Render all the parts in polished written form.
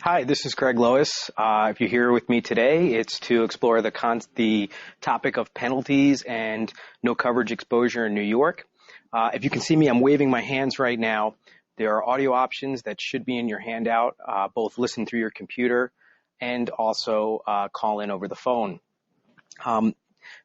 Hi, this is Greg Lois. If you're here with me today, it's to explore the topic of penalties and no coverage exposure in New York. If you can see me, I'm waving my hands right now. There are audio options that should be in your handout, both listen through your computer and also call in over the phone.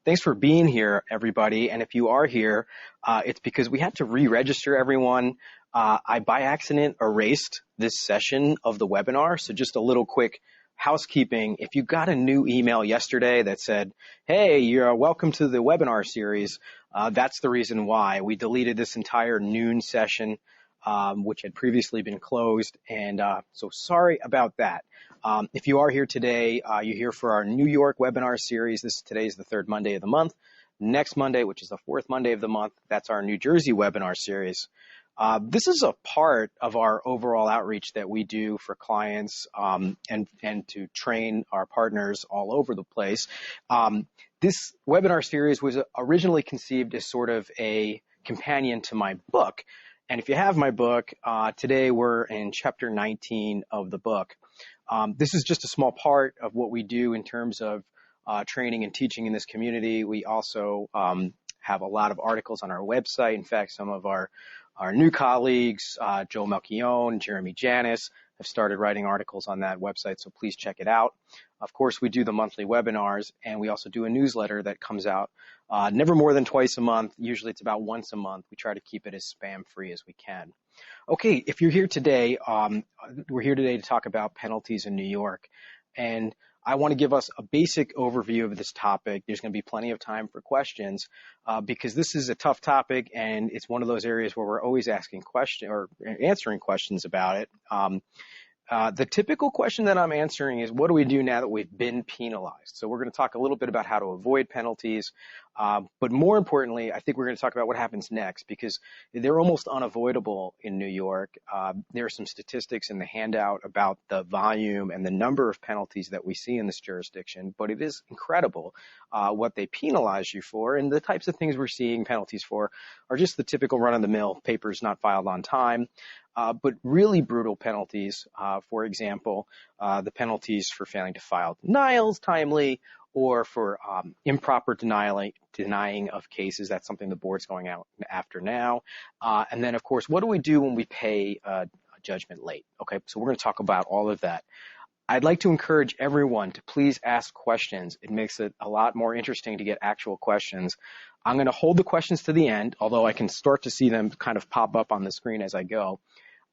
Thanks for being here, everybody. And if you are here, it's because we had to re-register everyone. I, by accident, erased this session of the webinar. So just a little quick housekeeping. If you got a new email yesterday that said, hey, you're welcome to the webinar series, that's the reason why. We deleted this entire noon session, which had previously been closed. And so sorry about that. If you are here today, you're here for our New York webinar series. Today is the third Monday of the month. Next Monday, which is the fourth Monday of the month, that's our New Jersey webinar series. This is a part of our overall outreach that we do for clients and to train our partners all over the place. This webinar series was originally conceived as sort of a companion to my book. And if you have my book, today we're in chapter 19 of the book. This is just a small part of what we do in terms of training and teaching in this community. We also have a lot of articles on our website. In fact, some of our new colleagues, Joe Melchione, Jeremy Janis, have started writing articles on that website, so please check it out. Of course, we do the monthly webinars, and we also do a newsletter that comes out never more than twice a month. Usually it's about once a month. We try to keep it as spam-free as we can. Okay, if you're here today, we're here today to talk about penalties in New York, and I want to give us a basic overview of this topic. There's going to be plenty of time for questions because this is a tough topic, and it's one of those areas where we're always asking questions or answering questions about it. The typical question that I'm answering is, what do we do now that we've been penalized? So we're going to talk a little bit about how to avoid penalties, but more importantly, I think we're going to talk about what happens next because they're almost unavoidable in New York. There are some statistics in the handout about the volume and the number of penalties that we see in this jurisdiction, but it is incredible what they penalize you for, and the types of things we're seeing penalties for are just the typical run-of-the-mill papers not filed on time. But really brutal penalties, for example, the penalties for failing to file denials timely or for improper denying of cases. That's something the board's going out after now. And then, of course, what do we do when we pay a judgment late? Okay, so we're going to talk about all of that. I'd like to encourage everyone to please ask questions. It makes it a lot more interesting to get actual questions. I'm going to hold the questions to the end, although I can start to see them kind of pop up on the screen as I go.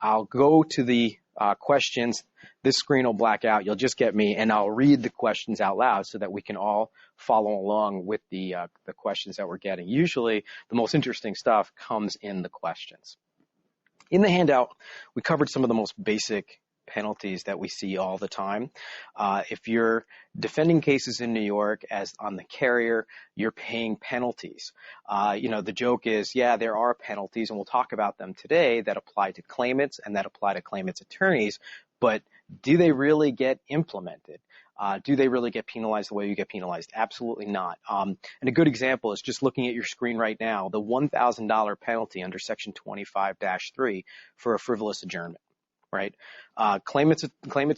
I'll go to the questions. This screen will black out. You'll just get me, and I'll read the questions out loud so that we can all follow along with the questions that we're getting. Usually, the most interesting stuff comes in the questions. In the handout, we covered some of the most basic penalties that we see all the time. If you're defending cases in New York as on the carrier, you're paying penalties. The joke is, yeah, there are penalties, and we'll talk about them today that apply to claimants and that apply to claimants' attorneys, but do they really get implemented? Do they really get penalized the way you get penalized? Absolutely not. And a good example is just looking at your screen right now, the $1,000 penalty under Section 25-3 for a frivolous adjournment. Right? Claimants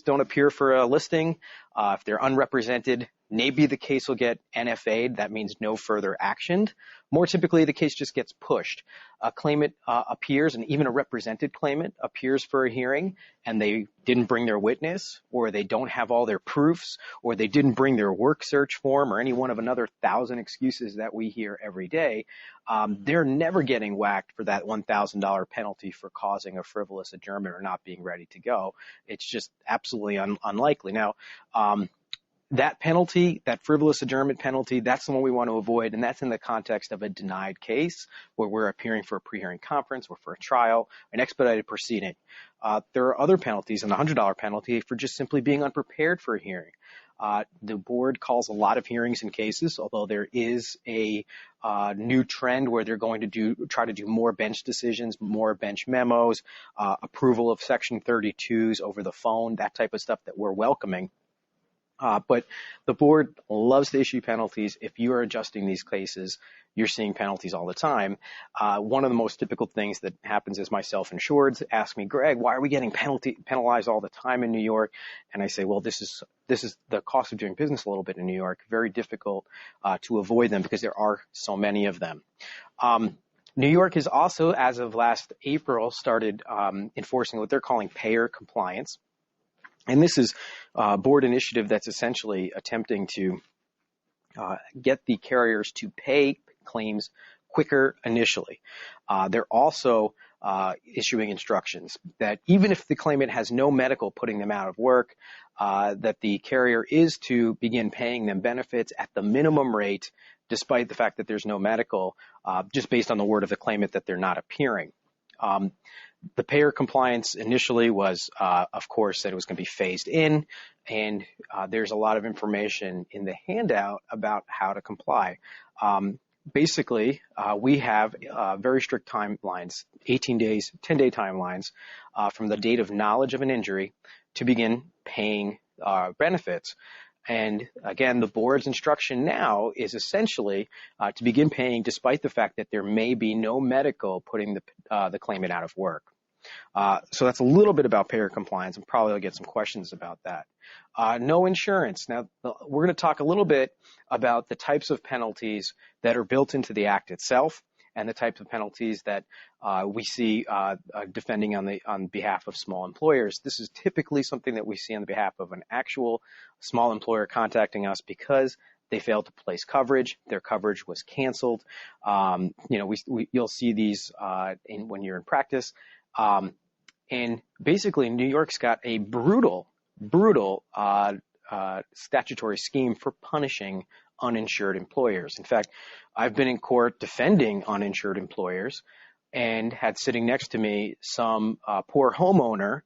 don't appear for a listing. If they're unrepresented, maybe the case will get NFA'd. That means no further action. More typically, the case just gets pushed. A claimant appears, and even a represented claimant appears for a hearing, and they didn't bring their witness, or they don't have all their proofs, or they didn't bring their work search form, or any one of another 1,000 excuses that we hear every day. They're never getting whacked for that $1,000 penalty for causing a frivolous adjournment or not being ready to go. It's just absolutely unlikely. Now, that penalty, that frivolous adjournment penalty, that's the one we want to avoid, and that's in the context of a denied case where we're appearing for a pre-hearing conference or for a trial, an expedited proceeding. There are other penalties, and the $100 penalty for just simply being unprepared for a hearing. The board calls a lot of hearings and cases, although there is a new trend where they're going to try to do more bench decisions, more bench memos, approval of Section 32s over the phone, that type of stuff that we're welcoming. But the board loves to issue penalties. If you are adjusting these cases, you're seeing penalties all the time. One of the most typical things that happens is my self-insureds ask me, Greg, why are we getting penalized all the time in New York? And I say, well, this is the cost of doing business a little bit in New York. Very difficult to avoid them because there are so many of them. New York has also, as of last April, started enforcing what they're calling payer compliance. And this is a board initiative that's essentially attempting to get the carriers to pay claims quicker initially. They're also issuing instructions that even if the claimant has no medical putting them out of work, that the carrier is to begin paying them benefits at the minimum rate, despite the fact that there's no medical, just based on the word of the claimant that they're not appearing. The payer compliance initially was, of course, that it was going to be phased in, and there's a lot of information in the handout about how to comply. Basically, we have very strict timelines, 18 days, 10-day timelines from the date of knowledge of an injury to begin paying benefits. And again, the board's instruction now is essentially to begin paying despite the fact that there may be no medical putting the claimant out of work. So that's a little bit about payer compliance, and probably I'll get some questions about that. No insurance. Now, we're going to talk a little bit about the types of penalties that are built into the Act itself and the types of penalties that we see defending on behalf of small employers. This is typically something that we see on the behalf of an actual small employer contacting us because they failed to place coverage. Their coverage was canceled. You'll see these when you're in practice. And basically, New York's got a brutal statutory scheme for punishing uninsured employers. In fact, I've been in court defending uninsured employers and had sitting next to me some poor homeowner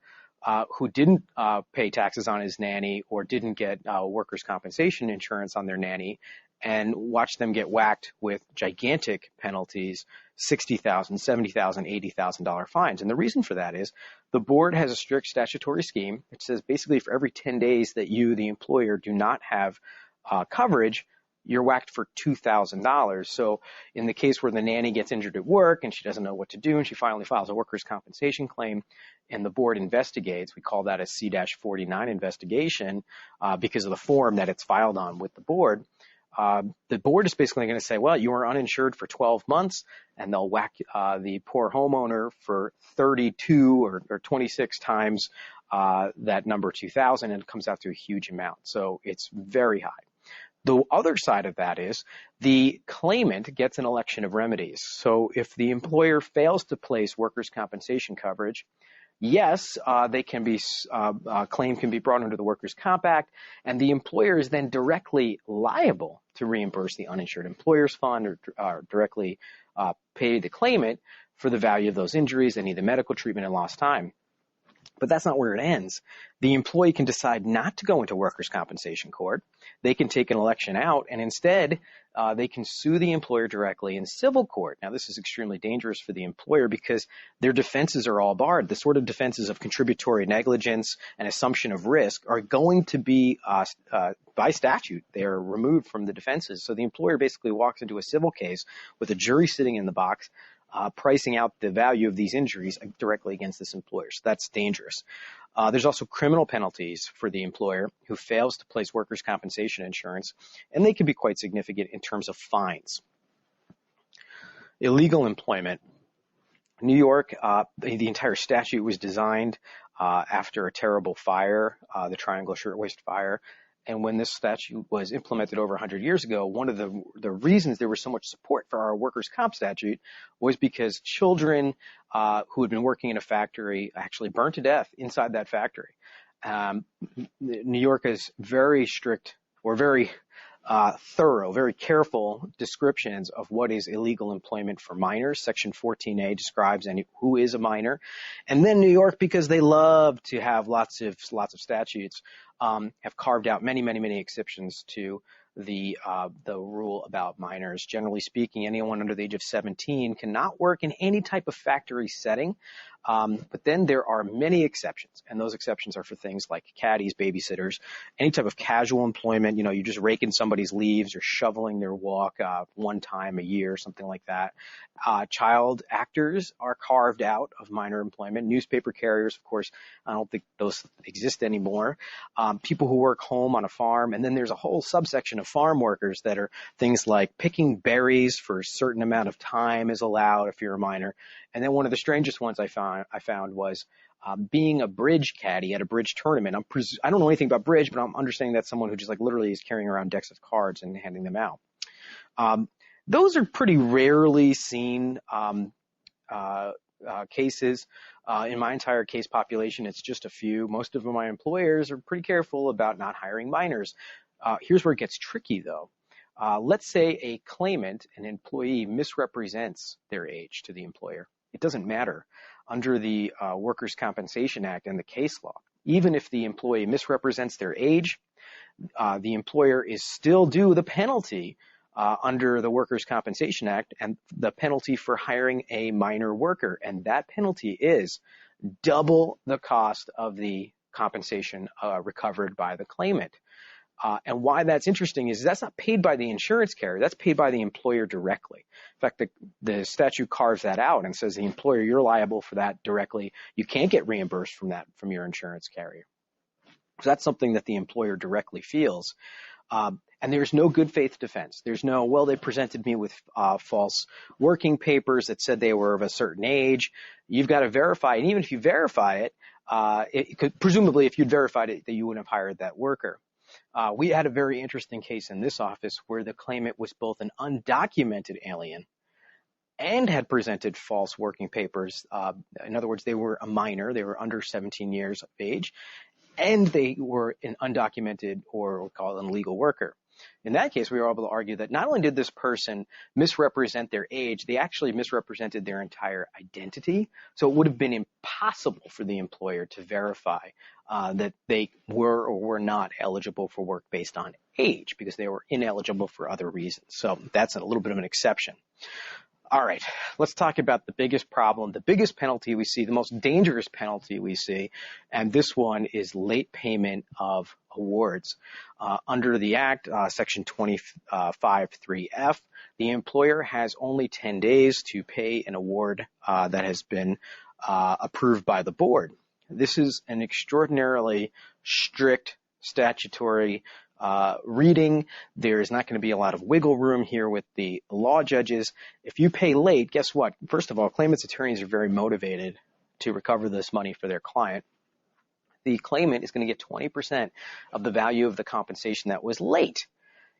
who didn't pay taxes on his nanny or didn't get workers' compensation insurance on their nanny, and watched them get whacked with gigantic penalties, $60,000, $70,000, $80,000 fines. And the reason for that is the board has a strict statutory scheme. It says basically for every 10 days that you, the employer, do not have coverage, you're whacked for $2,000. So in the case where the nanny gets injured at work and she doesn't know what to do and she finally files a workers' compensation claim and the board investigates, we call that a C-49 investigation because of the form that it's filed on with the board. The board is basically going to say, well, you were uninsured for 12 months, and they'll whack the poor homeowner for 32 or 26 times that number 2,000, and it comes out to a huge amount. So it's very high. The other side of that is the claimant gets an election of remedies. So if the employer fails to place workers' compensation coverage, yes, they can be claim can be brought under the Workers' Comp Act, and the employer is then directly liable to reimburse the uninsured employers fund or directly pay the claimant for the value of those injuries, any of the medical treatment and lost time. But that's not where it ends. The employee can decide not to go into workers' compensation court. They can take an election out, and instead they can sue the employer directly in civil court. Now, this is extremely dangerous for the employer because their defenses are all barred. The sort of defenses of contributory negligence and assumption of risk are going to be, by statute, they are removed from the defenses. So the employer basically walks into a civil case with a jury sitting in the box, pricing out the value of these injuries directly against this employer. So that's dangerous. There's also criminal penalties for the employer who fails to place workers' compensation insurance, and they can be quite significant in terms of fines. Illegal employment. New York, the entire statute was designed after a terrible fire, the Triangle Shirtwaist Fire. And when this statute was implemented over 100 years ago, one of the reasons there was so much support for our workers' comp statute was because children who had been working in a factory actually burned to death inside that factory. New York has very strict or very thorough, very careful descriptions of what is illegal employment for minors. Section 14A describes who is a minor. And then New York, because they love to have lots of statutes, have carved out many exceptions to the rule about minors. Generally speaking, anyone under the age of 17 cannot work in any type of factory setting But then there are many exceptions, and those exceptions are for things like caddies, babysitters, any type of casual employment. You know, you're just raking somebody's leaves or shoveling their walk one time a year, something like that. Child actors are carved out of minor employment. Newspaper carriers, of course, I don't think those exist anymore. People who work home on a farm, and then there's a whole subsection of farm workers that are things like picking berries for a certain amount of time is allowed if you're a minor. And then one of the strangest ones I found was being a bridge caddy at a bridge tournament. I don't know anything about bridge, but I'm understanding that's someone who just like literally is carrying around decks of cards and handing them out. Those are pretty rarely seen cases. In my entire case population, it's just a few. Most of my employers are pretty careful about not hiring minors. Here's where it gets tricky, though. Let's say a claimant, an employee, misrepresents their age to the employer. It doesn't matter. Under the Workers' Compensation Act and the case law, even if the employee misrepresents their age, the employer is still due the penalty under the Workers' Compensation Act and the penalty for hiring a minor worker. And that penalty is double the cost of the compensation recovered by the claimant. And why that's interesting is that's not paid by the insurance carrier. That's paid by the employer directly. In fact, the statute carves that out and says the employer, you're liable for that directly. You can't get reimbursed from that from your insurance carrier. So that's something that the employer directly feels. And there's no good faith defense. There's no, well, they presented me with false working papers that said they were of a certain age. You've got to verify. And even if you verify it, presumably if you'd verified it, that you wouldn't have hired that worker. We had a very interesting case in this office where the claimant was both an undocumented alien and had presented false working papers. In other words, they were a minor. They were under 17 years of age, and they were an undocumented, or we'll call it an illegal worker. In that case, we were able to argue that not only did this person misrepresent their age, they actually misrepresented their entire identity. So it would have been impossible for the employer to verify that they were or were not eligible for work based on age because they were ineligible for other reasons. So that's a little bit of an exception. All right, let's talk about the biggest problem, the biggest penalty we see, the most dangerous penalty we see, and this one is late payment of awards. Under the Act, Section 25(3)(f), the employer has only 10 days to pay an award that has been approved by the board. This is an extraordinarily strict statutory reading. There is not going to be a lot of wiggle room here with the law judges. If you pay late, guess what? First of all, claimant's attorneys are very motivated to recover this money for their client. The claimant is going to get 20% of the value of the compensation that was late.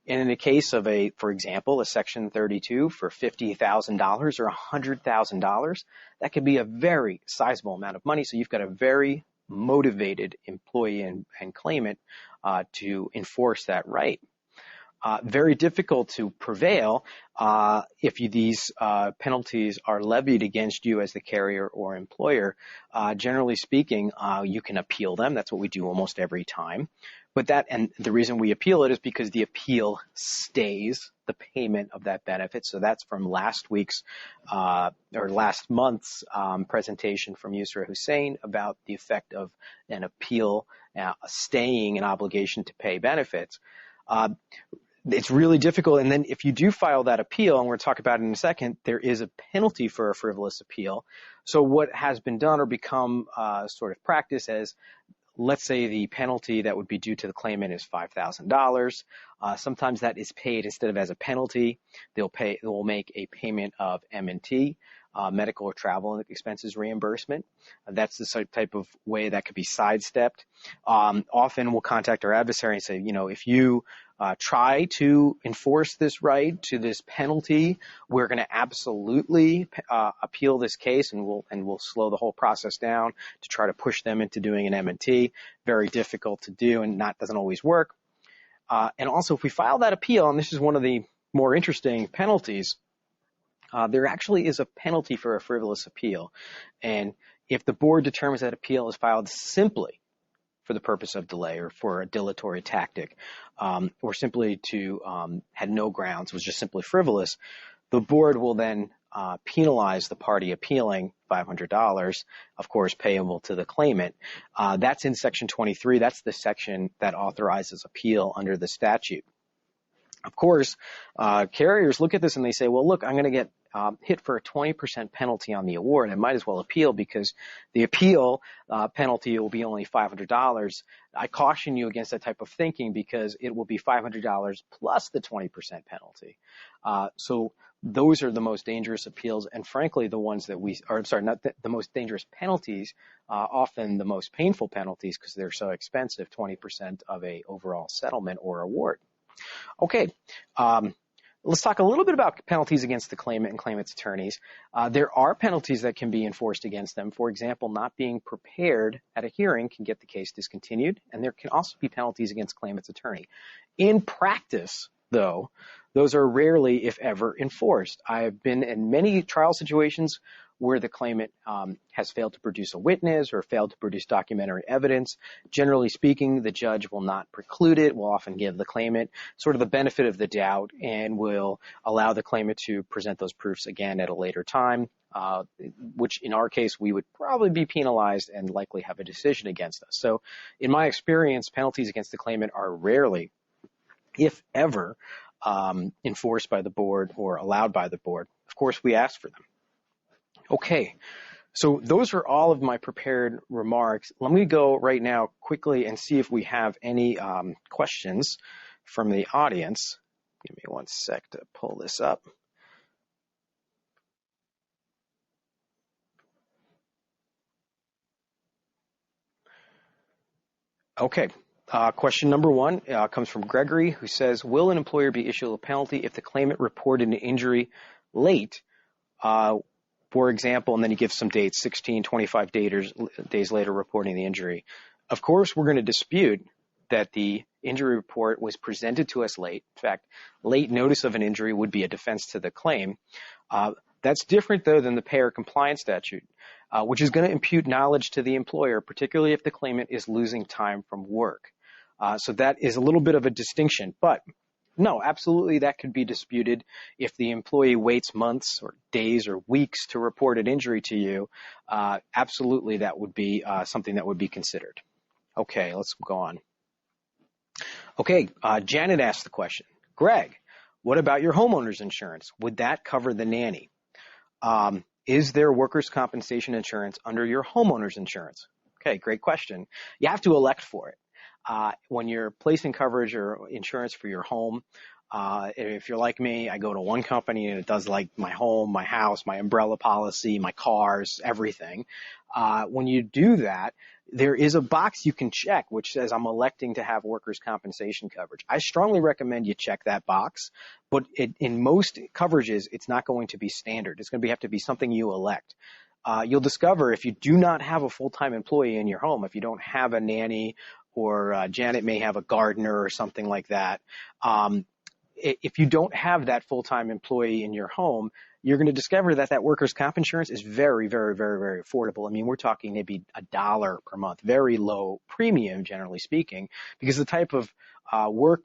And in the case of for example, a Section 32 for $50,000 or $100,000, that could be a very sizable amount of money. So you've got a very motivated employee and claimant to enforce that right. Very difficult to prevail if these penalties are levied against you as the carrier or employer. Generally speaking, you can appeal them. That's what we do almost every time. And the reason we appeal it is because the appeal stays the payment of that benefit. So that's from last month's presentation from Yusra Hussain about the effect of an appeal staying an obligation to pay benefits. It's really difficult. And then if you do file that appeal, and we're going to talk about it in a second, there is a penalty for a frivolous appeal. So what has been done or become sort of practice as, let's say the penalty that would be due to the claimant is $5,000. Sometimes that is paid instead of as a penalty. They will make a payment of M&T, medical or travel expenses reimbursement. That's the type of way that could be sidestepped. Often we'll contact our adversary and say, if you try to enforce this right to this penalty, we're going to absolutely appeal this case, and we'll slow the whole process down to try to push them into doing an M&T. Very difficult to do, and doesn't always work. And also, if we file that appeal, and this is one of the more interesting penalties, there actually is a penalty for a frivolous appeal. And if the board determines that appeal is filed simply for the purpose of delay or for a dilatory tactic, or simply had no grounds, was just simply frivolous, the board will then penalize the party appealing $500, of course, payable to the claimant. That's in Section 23. That's the section that authorizes appeal under the statute. Of course, carriers look at this and they say, well, look, I'm going to get hit for a 20% penalty on the award. I might as well appeal because the appeal penalty will be only $500. I caution you against that type of thinking because it will be $500 plus the 20% penalty. So those are the most dangerous appeals, and frankly, the ones that not the most dangerous penalties, often the most painful penalties because they're so expensive, 20% of a overall settlement or award. Okay, let's talk a little bit about penalties against the claimant and claimant's attorneys. There are penalties that can be enforced against them. For example, not being prepared at a hearing can get the case discontinued, and there can also be penalties against claimant's attorney. In practice, though, those are rarely, if ever, enforced. I have been in many trial situations where the claimant has failed to produce a witness or failed to produce documentary evidence. Generally speaking, the judge will not preclude it, will often give the claimant sort of the benefit of the doubt and will allow the claimant to present those proofs again at a later time, which in our case, we would probably be penalized and likely have a decision against us. So in my experience, penalties against the claimant are rarely, if ever, enforced by the board or allowed by the board. Of course, we ask for them. Okay, so those are all of my prepared remarks. Let me go right now quickly and see if we have any questions from the audience. Give me one sec to pull this up. Okay. Question number one comes from Gregory, who says, will an employer be issued a penalty if the claimant reported an injury late? For example, and then he gives some dates, 16, 25 days later reporting the injury. Of course, we're going to dispute that the injury report was presented to us late. In fact, late notice of an injury would be a defense to the claim. That's different, though, than the payer compliance statute, which is going to impute knowledge to the employer, particularly if the claimant is losing time from work. So that is a little bit of a distinction, but no, absolutely that could be disputed if the employee waits months or days or weeks to report an injury to you. Absolutely that would be something that would be considered. Okay, let's go on. Okay, Janet asked the question, Greg, what about your homeowner's insurance? Would that cover the nanny? Is there workers' compensation insurance under your homeowner's insurance? Okay, great question. You have to elect for it. When you're placing coverage or insurance for your home, if you're like me, I go to one company and it does like my home, my house, my umbrella policy, my cars, everything. When you do that, there is a box you can check which says I'm electing to have workers' compensation coverage. I strongly recommend you check that box, but in most coverages, it's not going to be standard. It's going to have to be something you elect. You'll discover if you do not have a full-time employee in your home, if you don't have a nanny, or Janet may have a gardener or something like that. If you don't have that full-time employee in your home, you're going to discover that that workers' comp insurance is very, very, very, very affordable. I mean, we're talking maybe $1 per month, very low premium, generally speaking, because the type of work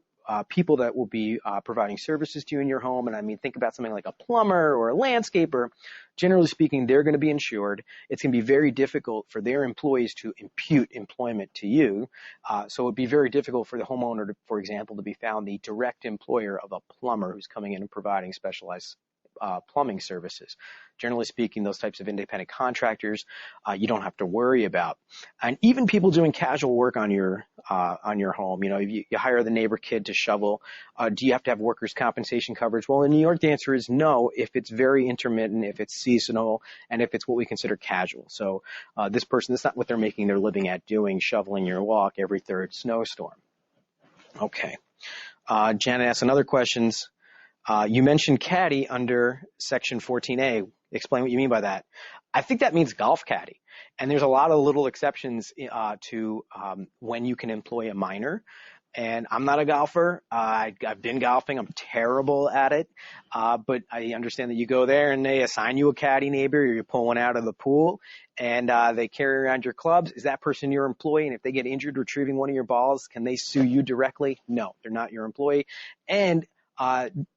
people that will be providing services to you in your home, and I mean, think about something like a plumber or a landscaper, generally speaking, they're going to be insured. It's going to be very difficult for their employees to impute employment to you. So it would be very difficult for the homeowner, for example, to be found the direct employer of a plumber who's coming in and providing specialized plumbing services. Generally speaking, those types of independent contractors, you don't have to worry about. And even people doing casual work on your home, you know, you hire the neighbor kid to shovel. Do you have to have workers' compensation coverage? Well, in New York, the answer is no, if it's very intermittent, if it's seasonal, and if it's what we consider casual. So this person, that's not what they're making their living at doing, shoveling your walk every third snowstorm. Okay. Janet asks another questions. You mentioned caddy under Section 14A. Explain what you mean by that. I think that means golf caddy. And there's a lot of little exceptions to when you can employ a minor. And I'm not a golfer. I've been golfing. I'm terrible at it. But I understand that you go there and they assign you a caddy neighbor, or you pull one out of the pool, and they carry around your clubs. Is that person your employee? And if they get injured retrieving one of your balls, can they sue you directly? No, they're not your employee. And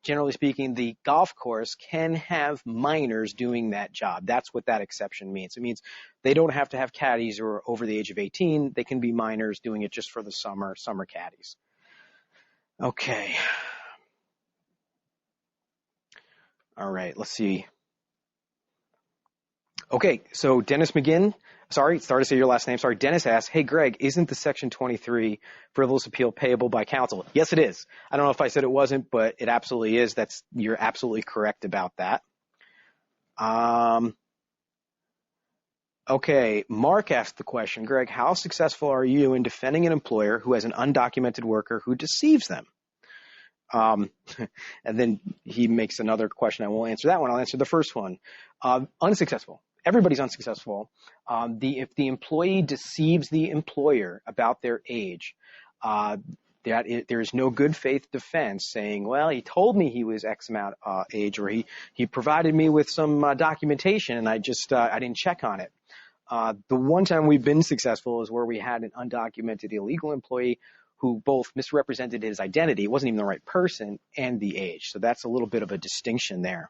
Generally speaking, the golf course can have minors doing that job. That's what that exception means. It means they don't have to have caddies or over the age of 18. They can be minors doing it just for the summer caddies. Okay. All right, let's see. Okay, so Dennis McGinn, sorry to say your last name. Sorry, Dennis asks, hey, Greg, isn't the Section 23 frivolous appeal payable by counsel? Yes, it is. I don't know if I said it wasn't, but it absolutely is. You're absolutely correct about that. Okay, Mark asked the question, Greg, how successful are you in defending an employer who has an undocumented worker who deceives them? And then he makes another question. I won't answer that one. I'll answer the first one. Unsuccessful. Everybody's unsuccessful. If the employee deceives the employer about their age, there is no good faith defense saying, well, he told me he was X amount age, or he provided me with some documentation and I didn't check on it. The one time we've been successful is where we had an undocumented illegal employee who both misrepresented his identity, wasn't even the right person, and the age. So that's a little bit of a distinction there.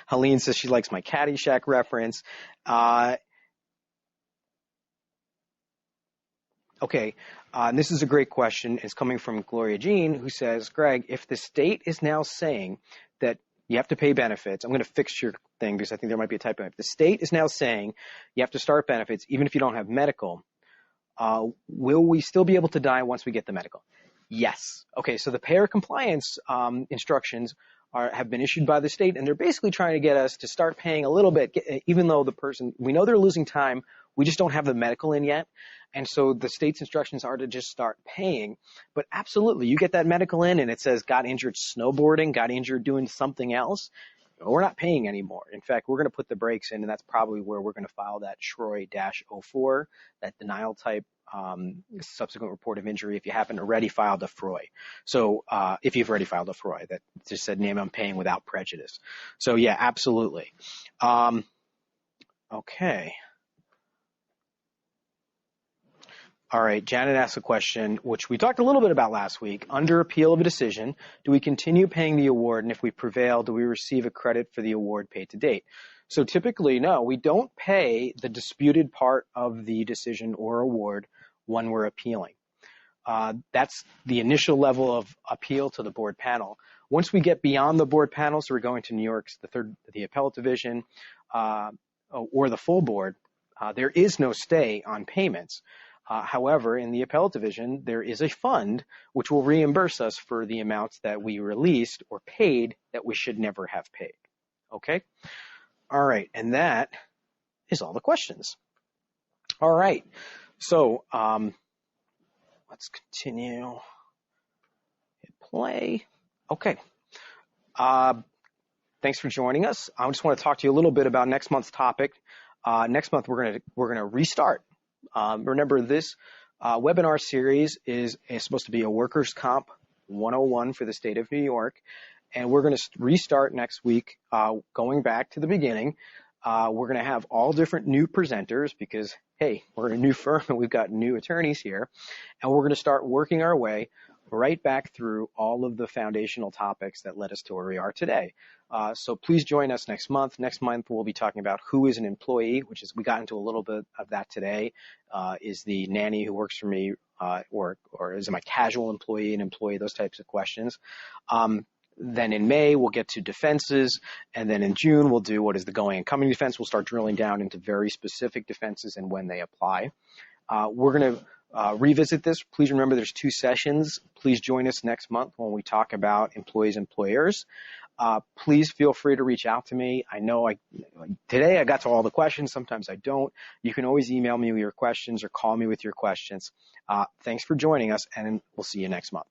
Helene says she likes my Caddyshack reference. Okay, and this is a great question. It's coming from Gloria Jean, who says, Greg, if the state is now saying that you have to pay benefits, I'm going to fix your thing because I think there might be a typo. If the state is now saying you have to start benefits even if you don't have medical, will we still be able to die once we get the medical? Yes. Okay, so the payer compliance instructions have been issued by the state, and they're basically trying to get us to start paying a little bit, even though the person, we know they're losing time, we just don't have the medical in yet. And so the state's instructions are to just start paying. But absolutely, you get that medical in and it says got injured snowboarding, got injured doing something else, we're not paying anymore. In fact, we're going to put the brakes in, and that's probably where we're going to file that Schroy-04, that denial type subsequent report of injury if you haven't already filed a FROI. So if you've already filed a FROI, that just said name I'm paying without prejudice. So yeah, absolutely. Okay. All right, Janet asked a question, which we talked a little bit about last week. Under appeal of a decision, do we continue paying the award? And if we prevail, do we receive a credit for the award paid to date? So typically, no, we don't pay the disputed part of the decision or award when we're appealing. That's the initial level of appeal to the board panel. Once we get beyond the board panel, so we're going to New York's, the appellate division, or the full board, there is no stay on payments. However, in the appellate division, there is a fund which will reimburse us for the amounts that we released or paid that we should never have paid. Okay? All right, and that is all the questions. All right, so let's continue. Hit play. Okay. Thanks for joining us. I just want to talk to you a little bit about next month's topic. Next month we're gonna restart. Remember, this webinar series is supposed to be a workers' comp 101 for the state of New York, and we're going to restart next week, going back to the beginning. We're going to have all different new presenters because, hey, we're a new firm and we've got new attorneys here, and we're going to start working our way right back through all of the foundational topics that led us to where we are today. So please join us next month. Next month, we'll be talking about who is an employee, which is, we got into a little bit of that today. Is the nanny who works for me, or is it my casual employee, an employee, those types of questions. Then in May, we'll get to defenses. And then in June, we'll do what is the going and coming defense. We'll start drilling down into very specific defenses and when they apply. We're going to revisit this. Please remember there's 2 sessions. Please join us next month when we talk about employees, employers. Please feel free to reach out to me. I know today I got to all the questions. Sometimes I don't. You can always email me with your questions or call me with your questions. Thanks for joining us, and we'll see you next month.